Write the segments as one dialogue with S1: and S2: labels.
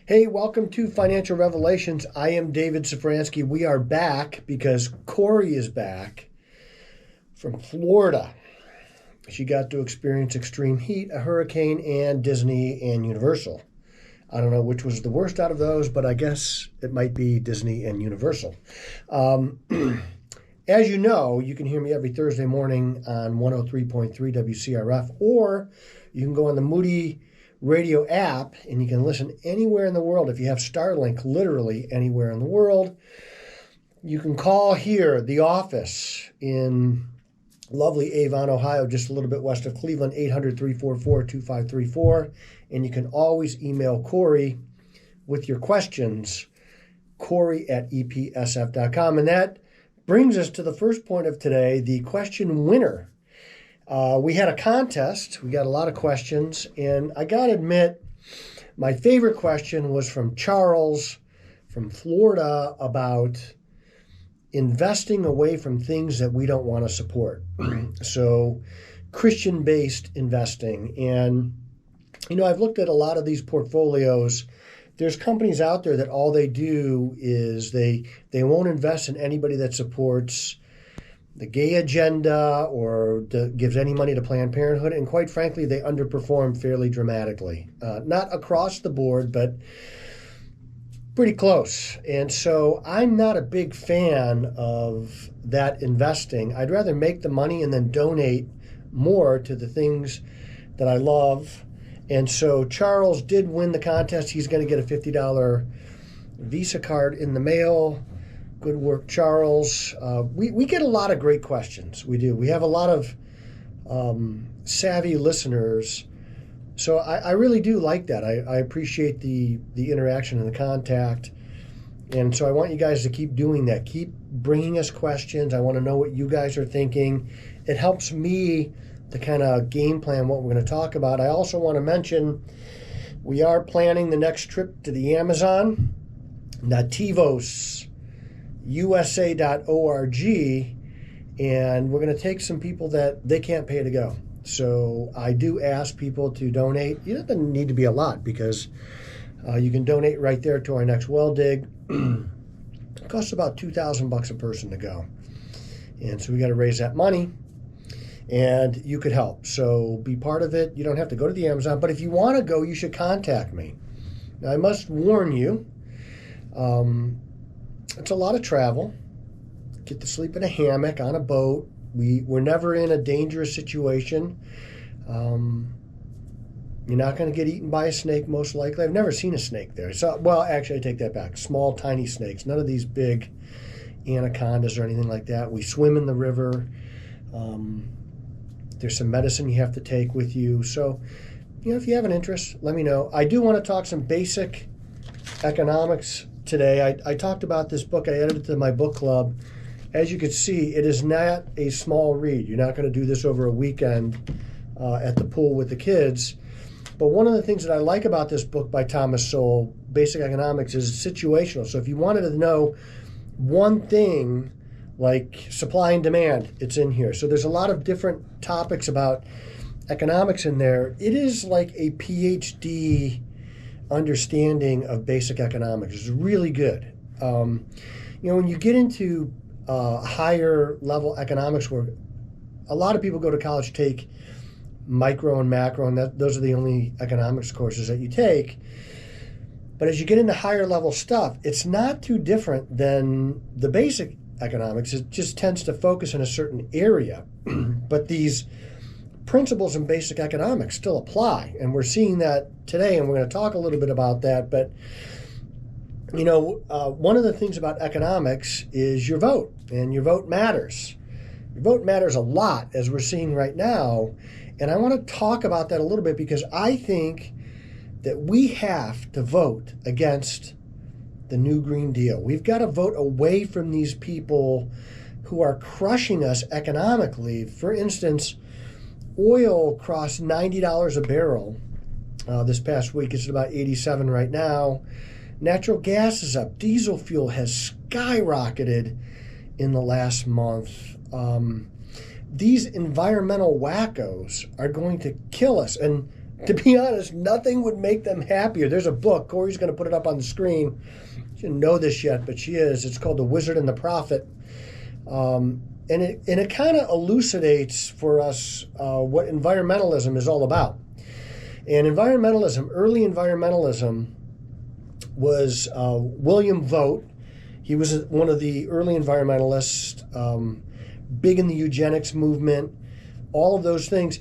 S1: Hey, welcome to Financial Revelations. I am David Safransky. We are back because Corey is back from Florida. She got to experience extreme heat, a hurricane, and Disney and Universal. I don't know which was the worst out of those, but I guess it might be Disney and Universal. As you know, you can hear me every Thursday morning on 103.3 WCRF, or you can go on the Moody Radio App, and you can listen anywhere in the world. If you have Starlink, literally anywhere in the world, you can call here, the office in lovely Avon, Ohio, just a little bit west of Cleveland, 800-344-2534. And you can always email Corey with your questions, Corey@epsf.com. And that brings us to the first point of today, the question winner. We had a contest. We got a lot of questions. And I got to admit, my favorite question was from Charles from Florida about investing away from things that we don't want to support. So Christian-based investing. And, you know, I've looked at a lot of these portfolios. There's companies out there that all they do is they won't invest in anybody that supports the gay agenda or gives any money to Planned Parenthood. And quite frankly, they underperform fairly dramatically. Not across the board, but pretty close. And so I'm not a big fan of that investing. I'd rather make the money and then donate more to the things that I love. And so Charles did win the contest. He's going to get a $50 Visa card in the mail. Good work, Charles. We get a lot of great questions. We do. We have a lot of savvy listeners. So I really do like that. I appreciate the interaction and the contact. And so I want you guys to keep doing that. Keep bringing us questions. I want to know what you guys are thinking. It helps me to kind of game plan what we're going to talk about. I also want to mention we are planning the next trip to the Amazon, nativosusa.org, and we're going to take some people that they can't pay to go. So I do ask people to donate. It doesn't need to be a lot because you can donate right there to our next well dig. It costs about $2,000 a person to go. And so we got to raise that money, and you could help. So be part of it. You don't have to go to the Amazon, but if you want to go, you should contact me. Now, I must warn you, it's a lot of travel. Get to sleep in a hammock, on a boat. We're never in a dangerous situation. You're not going to get eaten by a snake, most likely. I've never seen a snake there. So, well, actually, I take that back. Small, tiny snakes. None of these big anacondas or anything like that. We swim in the river. There's some medicine you have to take with you. So, if you have an interest, let me know. I do want to talk some basic economics today. I talked about this book. I edited it to my book club. As you can see, it is not a small read. You're not going to do this over a weekend at the pool with the kids. But one of the things that I like about this book by Thomas Sowell, Basic Economics, is situational. So if you wanted to know one thing like supply and demand, it's in here. So there's a lot of different topics about economics in there. It is like a PhD understanding of basic economics. It's really good. When you get into higher level economics, where a lot of people go to college, take micro and macro, and those are the only economics courses that you take. But as you get into higher level stuff, it's not too different than the basic economics. It just tends to focus in a certain area. But these principles in basic economics still apply, and we're seeing that today, and we're going to talk a little bit about that. But one of the things about economics is your vote, and your vote matters. Your vote matters a lot, as we're seeing right now, and I want to talk about that a little bit because I think that we have to vote against the new Green Deal. We've got to vote away from these people who are crushing us economically. For instance, oil crossed $90 a barrel this past week. It's about 87 right now. Natural gas is up. Diesel fuel has skyrocketed in the last month. These environmental wackos are going to kill us. And To be honest, nothing would make them happier. There's a book. Corey's going to put it up on the screen. She didn't know this yet, but she is. It's called The Wizard and the Prophet. And it kind of elucidates for us what environmentalism is all about. And environmentalism, early environmentalism, was William Vogt. He was one of the early environmentalists, big in the eugenics movement, all of those things.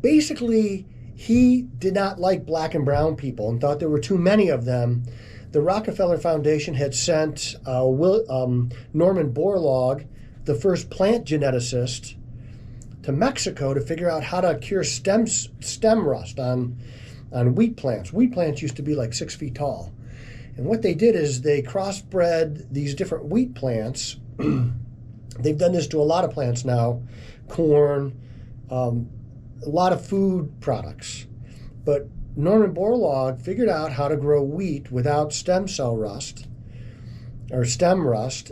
S1: Basically, he did not like black and brown people and thought there were too many of them. The Rockefeller Foundation had sent Norman Borlaug, the first plant geneticist, to Mexico to figure out how to cure stem rust on wheat plants. Wheat plants used to be like 6 feet tall. And what they did is they crossbred these different wheat plants. They've done this to a lot of plants now, corn, a lot of food products. But Norman Borlaug figured out how to grow wheat without stem rust,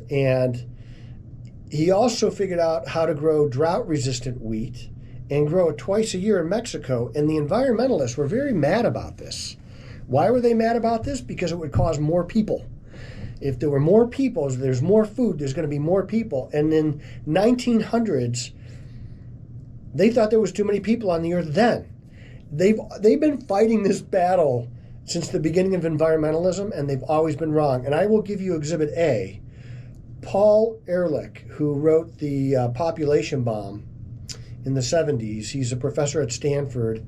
S1: and he also figured out how to grow drought-resistant wheat and grow it twice a year in Mexico, and the environmentalists were very mad about this. Why were they mad about this? Because it would cause more people. If there were more people, if there's more food, there's going to be more people. And in 1900s, they thought there was too many people on the earth then. They've been fighting this battle since the beginning of environmentalism, and they've always been wrong. And I will give you Exhibit A. Paul Ehrlich, who wrote the population bomb in the 70s, he's a professor at Stanford,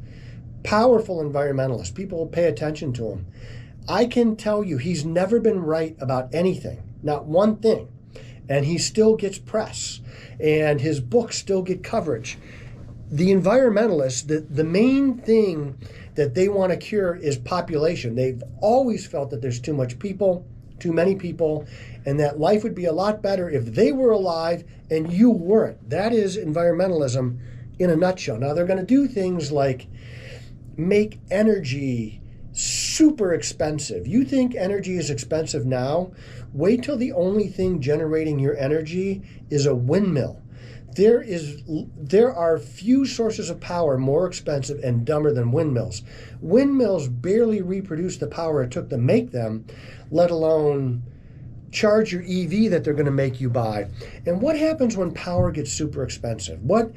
S1: powerful environmentalist. People pay attention to him. I can tell you he's never been right about anything, not one thing. And he still gets press, and his books still get coverage. The environmentalists, the main thing that they want to cure is population. They've always felt that there's too much people, too many people, and that life would be a lot better if they were alive and you weren't. That is environmentalism in a nutshell. Now, they're going to do things like make energy super expensive. You think energy is expensive now? Wait till the only thing generating your energy is a windmill. There are few sources of power more expensive and dumber than windmills. Windmills barely reproduce the power it took to make them, let alone charge your EV that they're going to make you buy. And what happens when power gets super expensive? What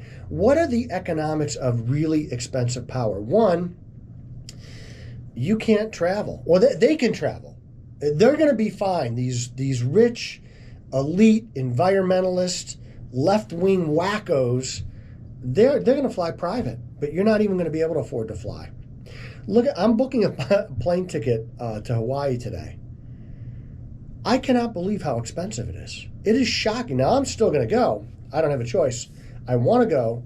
S1: are the economics of really expensive power? One, you can't travel. Well, they can travel. They're going to be fine. These rich, elite, environmentalists, left-wing wackos, they're going to fly private, but you're not even going to be able to afford to fly. Look, I'm booking a plane ticket to Hawaii today. I cannot believe how expensive it is. It is shocking. Now, I'm still going to go. I don't have a choice. I want to go.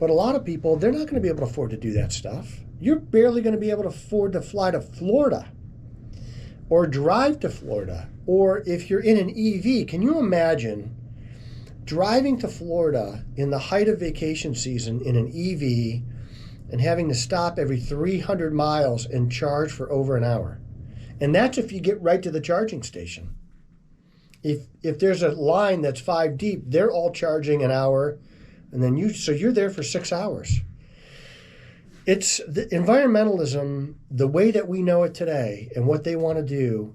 S1: But a lot of people, they're not going to be able to afford to do that stuff. You're barely going to be able to afford to fly to Florida or drive to Florida. Or if you're in an EV, can you imagine driving to Florida in the height of vacation season in an EV and having to stop every 300 miles and charge for over an hour? And that's if you get right to the charging station. If there's a line that's 5 deep, they're all charging an hour, and then you're there for 6 hours. It's the environmentalism, the way that we know it today, and what they want to do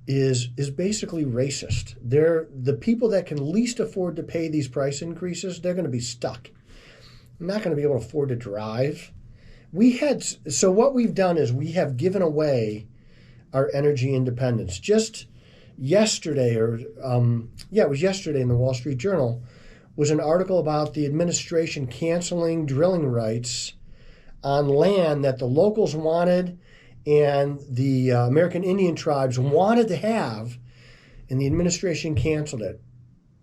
S1: is basically racist. They're the people that can least afford to pay these price increases, they're going to be stuck. They're not going to be able to afford to drive. So what we've done is we have given away our energy independence. Just yesterday, it was yesterday in the Wall Street Journal, was an article about the administration canceling drilling rights on land that the locals wanted and the American Indian tribes wanted to have, and the administration canceled it.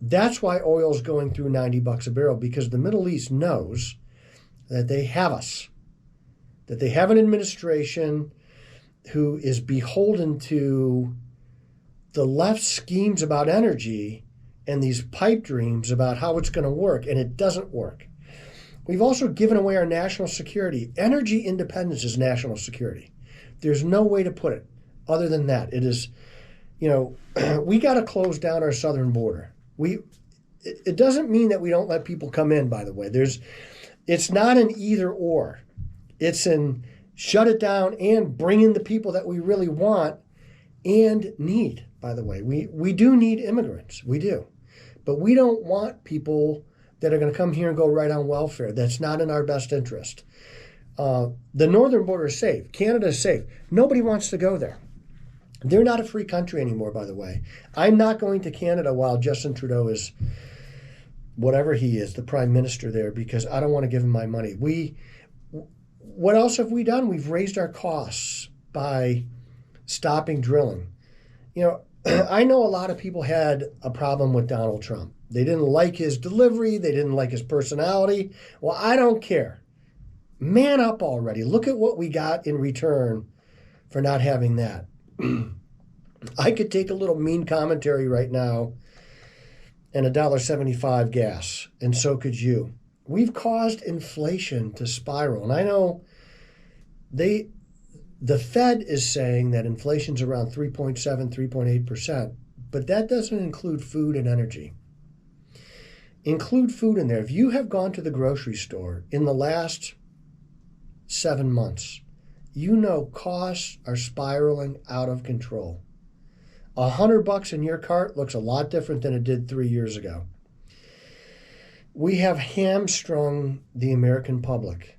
S1: That's why oil is going through $90 a barrel, because the Middle East knows that they have us, that they have an administration who is beholden to the left's schemes about energy and these pipe dreams about how it's going to work, and it doesn't work. We've also given away our national security. Energy independence is national security. There's no way to put it other than that. It is, we got to close down our southern border. It doesn't mean that we don't let people come in, by the way. It's not an either or. It's in shut it down and bring in the people that we really want and need, by the way. We do need immigrants. We do. But we don't want people that are going to come here and go right on welfare. That's not in our best interest. The northern border is safe. Canada is safe. Nobody wants to go there. They're not a free country anymore, by the way. I'm not going to Canada while Justin Trudeau is, whatever he is, the prime minister there, because I don't want to give him my money. What else have we done? We've raised our costs by stopping drilling. I know a lot of people had a problem with Donald Trump. They didn't like his delivery. They didn't like his personality. Well, I don't care. Man up already. Look at what we got in return for not having that. I could take a little mean commentary right now and $1.75 gas, and so could you. We've caused inflation to spiral. And I know the Fed is saying that inflation's around 3.7, 3.8%, but that doesn't include food and energy. Include food in there. If you have gone to the grocery store in the last 7 months, costs are spiraling out of control. $100 in your cart looks a lot different than it did 3 years ago. We have hamstrung the American public.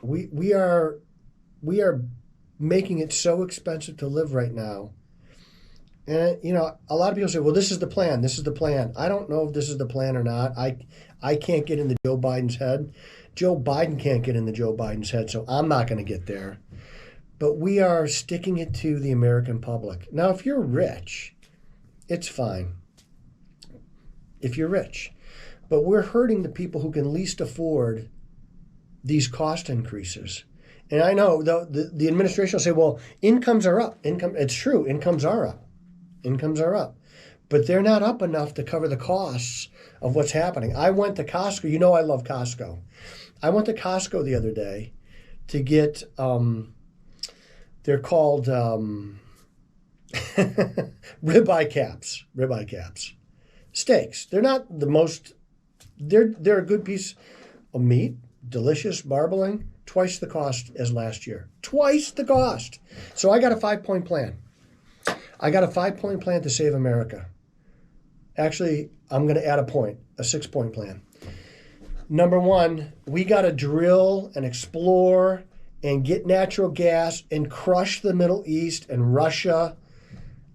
S1: We are making it so expensive to live right now. And, a lot of people say, well, this is the plan. This is the plan. I don't know if this is the plan or not. I can't get into Joe Biden's head. Joe Biden can't get into Joe Biden's head, so I'm not going to get there. But we are sticking it to the American public. Now, if you're rich, it's fine. If you're rich. But we're hurting the people who can least afford these cost increases. And I know the administration will say, well, incomes are up. It's true, incomes are up. Incomes are up. But they're not up enough to cover the costs of what's happening. I went to Costco. I love Costco. I went to Costco the other day to get, they're called ribeye caps. Steaks. They're not the most, they're a good piece of meat, delicious, marbling, twice the cost as last year. Twice the cost. So I got a 5-point plan. I got a 5-point plan to save America. Actually, I'm going to add a 6-point plan. Number one, we got to drill and explore and get natural gas and crush the Middle East and Russia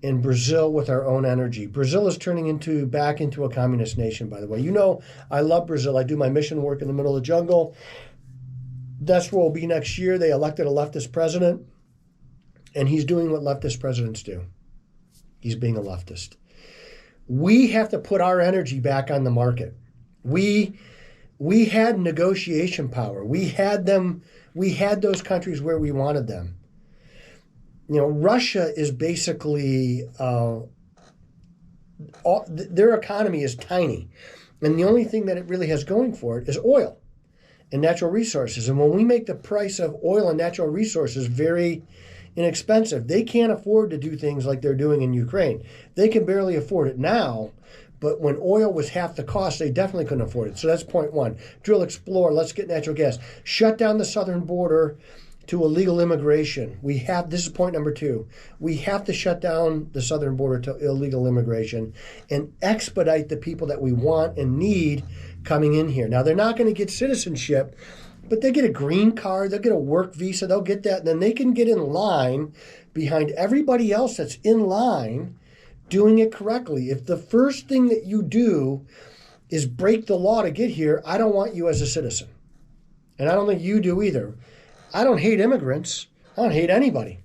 S1: and Brazil with our own energy. Brazil is turning back into a communist nation, by the way. I love Brazil. I do my mission work in the middle of the jungle. That's where we'll be next year. They elected a leftist president, and he's doing what leftist presidents do. He's being a leftist. We have to put our energy back on the market. We had negotiation power. We had those countries where we wanted them. Russia is basically, their economy is tiny. And the only thing that it really has going for it is oil and natural resources. And when we make the price of oil and natural resources very inexpensive, they can't afford to do things like they're doing in Ukraine. They can barely afford it now, but when oil was half the cost, they definitely couldn't afford it. So that's point one. Drill, explore, let's get natural gas. Shut down the southern border to illegal immigration. This is point number two. We have to shut down the southern border to illegal immigration and expedite the people that we want and need coming in here. Now, they're not going to get citizenship, but they get a green card, they'll get a work visa, they'll get that, and then they can get in line behind everybody else that's in line doing it correctly. If the first thing that you do is break the law to get here, I don't want you as a citizen. And I don't think you do either. I don't hate immigrants. I don't hate anybody.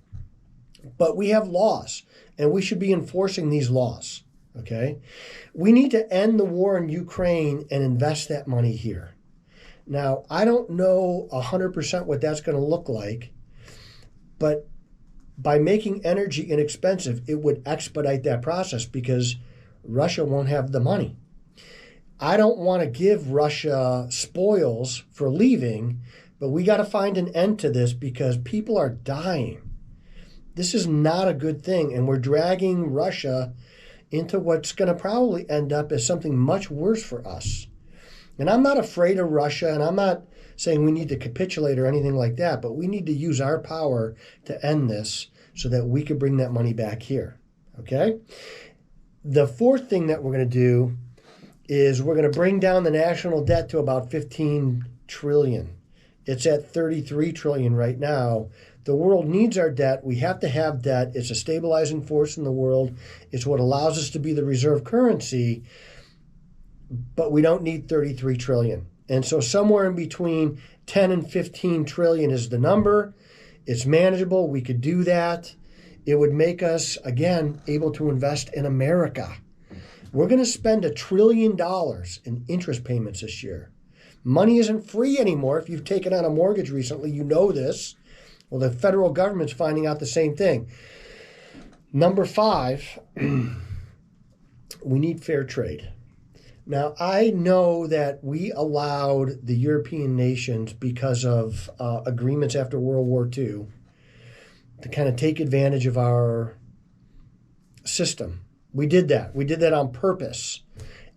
S1: But we have laws, and we should be enforcing these laws, okay? We need to end the war in Ukraine and invest that money here. Now, I don't know 100% what that's going to look like, but by making energy inexpensive, it would expedite that process because Russia won't have the money. I don't want to give Russia spoils for leaving, but we got to find an end to this because people are dying. This is not a good thing, and we're dragging Russia into what's going to probably end up as something much worse for us. And I'm not afraid of Russia, and I'm not saying we need to capitulate or anything like that, but we need to use our power to end this so that we could bring that money back here. Okay? The fourth thing that we're going to do is we're going to bring down the national debt to about 15 trillion. It's at 33 trillion right now. The world needs our debt. We have to have debt. It's a stabilizing force in the world. It's what allows us to be the reserve currency, but we don't need 33 trillion. And so somewhere in between 10 and 15 trillion is the number. It's manageable. We could do that. It would make us, again, able to invest in America. We're going to spend $1 trillion in interest payments this year. Money isn't free anymore. If you've taken on a mortgage recently, you know this. Well, the federal government's finding out the same thing. Number 5, we need fair trade. Now, I know that we allowed the European nations, because of agreements after World War II, to kind of take advantage of our system. We did that. We did that on purpose.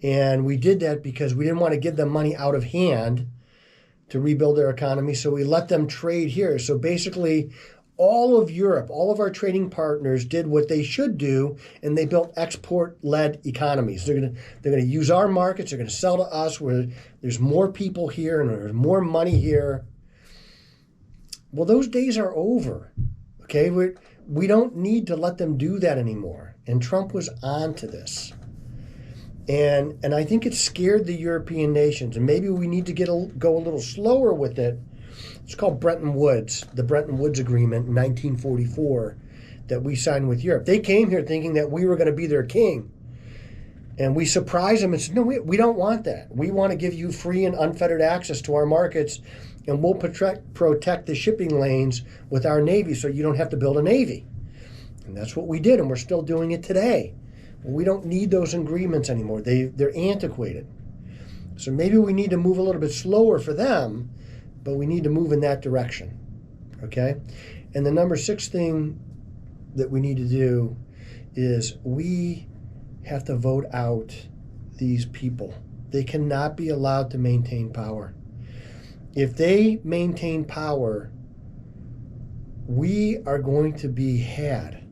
S1: And we did that because we didn't want to give them money out of hand to rebuild their economy, so we let them trade here. So basically, all of Europe, all of our trading partners did what they should do, and they built export-led economies. They're going to use our markets. They're going to sell to us where there's more people here and there's more money here. Well, those days are over. Okay, we don't need to let them do that anymore. And Trump was on to this. And I think it scared the European nations. And maybe we need to go a little slower with it. It's called Bretton Woods, the Bretton Woods Agreement in 1944 that we signed with Europe. They came here thinking that we were going to be their king. And we surprised them and said, no, we don't want that. We want to give you free and unfettered access to our markets, and we'll protect the shipping lanes with our Navy so you don't have to build a Navy. And that's what we did, and we're still doing it today. We don't need those agreements anymore. They're antiquated. So maybe we need to move a little bit slower for them, but we need to move in that direction. Okay? And the number 6 thing that we need to do is we have to vote out these people. They cannot be allowed to maintain power. If they maintain power, we are going to be had.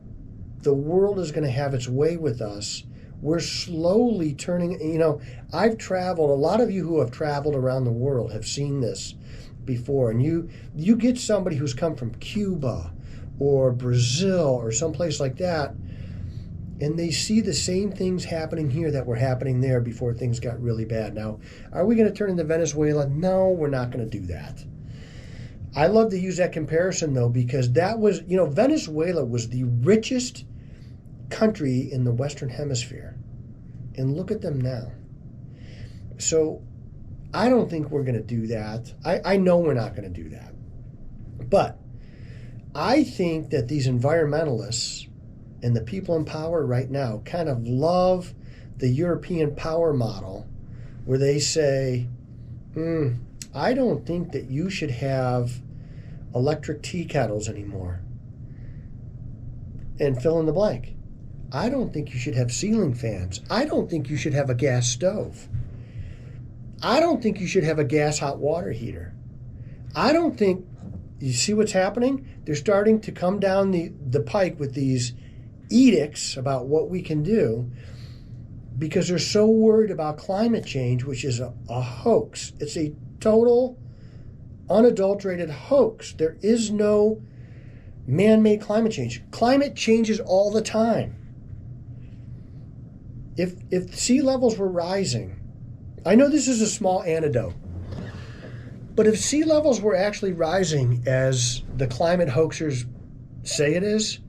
S1: The world is going to have its way with us. We're slowly turning, I've traveled, a lot of you who have traveled around the world have seen this before. And you get somebody who's come from Cuba or Brazil or someplace like that, and they see the same things happening here that were happening there before things got really bad. Now, are we going to turn into Venezuela? No, we're not going to do that. I love to use that comparison, though, because that was, Venezuela was the richest country in the Western Hemisphere. And look at them now. So I don't think we're going to do that. I know we're not going to do that. But I think that these environmentalists and the people in power right now kind of love the European power model where they say, I don't think that you should have electric tea kettles anymore. And fill in the blank. I don't think you should have ceiling fans. I don't think you should have a gas stove. I don't think you should have a gas hot water heater. I don't think, you see what's happening? They're starting to come down the pike with these edicts about what we can do because they're so worried about climate change, which is a hoax. It's a total, unadulterated hoax. There is no man-made climate change. Climate changes all the time. If sea levels were rising, I know this is a small anecdote, but if sea levels were actually rising as the climate hoaxers say it is,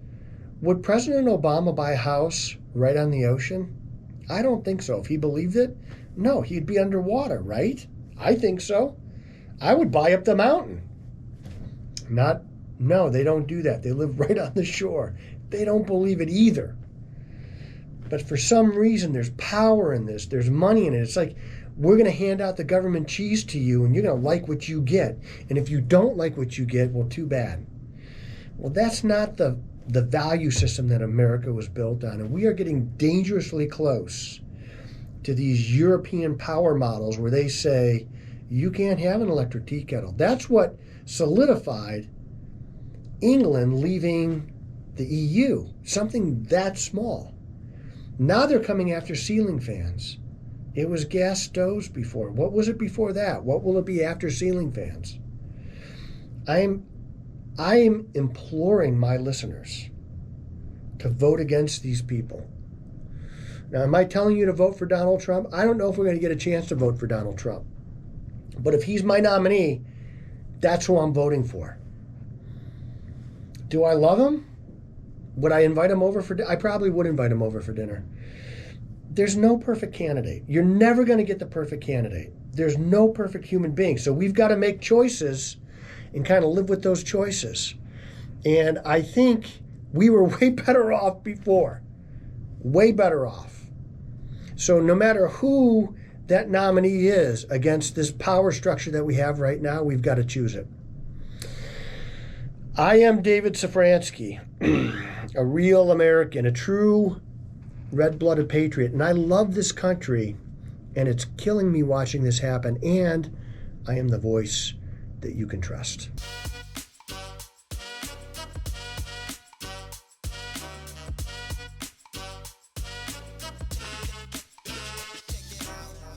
S1: would President Obama buy a house right on the ocean? I don't think so. If he believed it, no, he'd be underwater, right? I think so. I would buy up the mountain. No, they don't do that. They live right on the shore. They don't believe it either. But for some reason, there's power in this. There's money in it. It's like, we're going to hand out the government cheese to you, and you're going to like what you get. And if you don't like what you get, well, too bad. Well, that's not the value system that America was built on. And we are getting dangerously close to these European power models where they say, you can't have an electric tea kettle. That's what solidified England leaving the EU, something that small. Now they're coming after ceiling fans. It was gas stoves before. What was it before that? What will it be after ceiling fans? I am imploring my listeners to vote against these people. Now, am I telling you to vote for Donald Trump? I don't know if we're going to get a chance to vote for Donald Trump. But if he's my nominee, that's who I'm voting for. Do I love him? Would I invite him over for dinner? I probably would invite him over for dinner. There's no perfect candidate. You're never going to get the perfect candidate. There's no perfect human being. So we've got to make choices and kind of live with those choices. And I think we were way better off before. Way better off. So no matter who that nominee is against this power structure that we have right now, we've got to choose it. I am David Safransky, a real American, a true red-blooded patriot, and I love this country, and it's killing me watching this happen, and I am the voice that you can trust.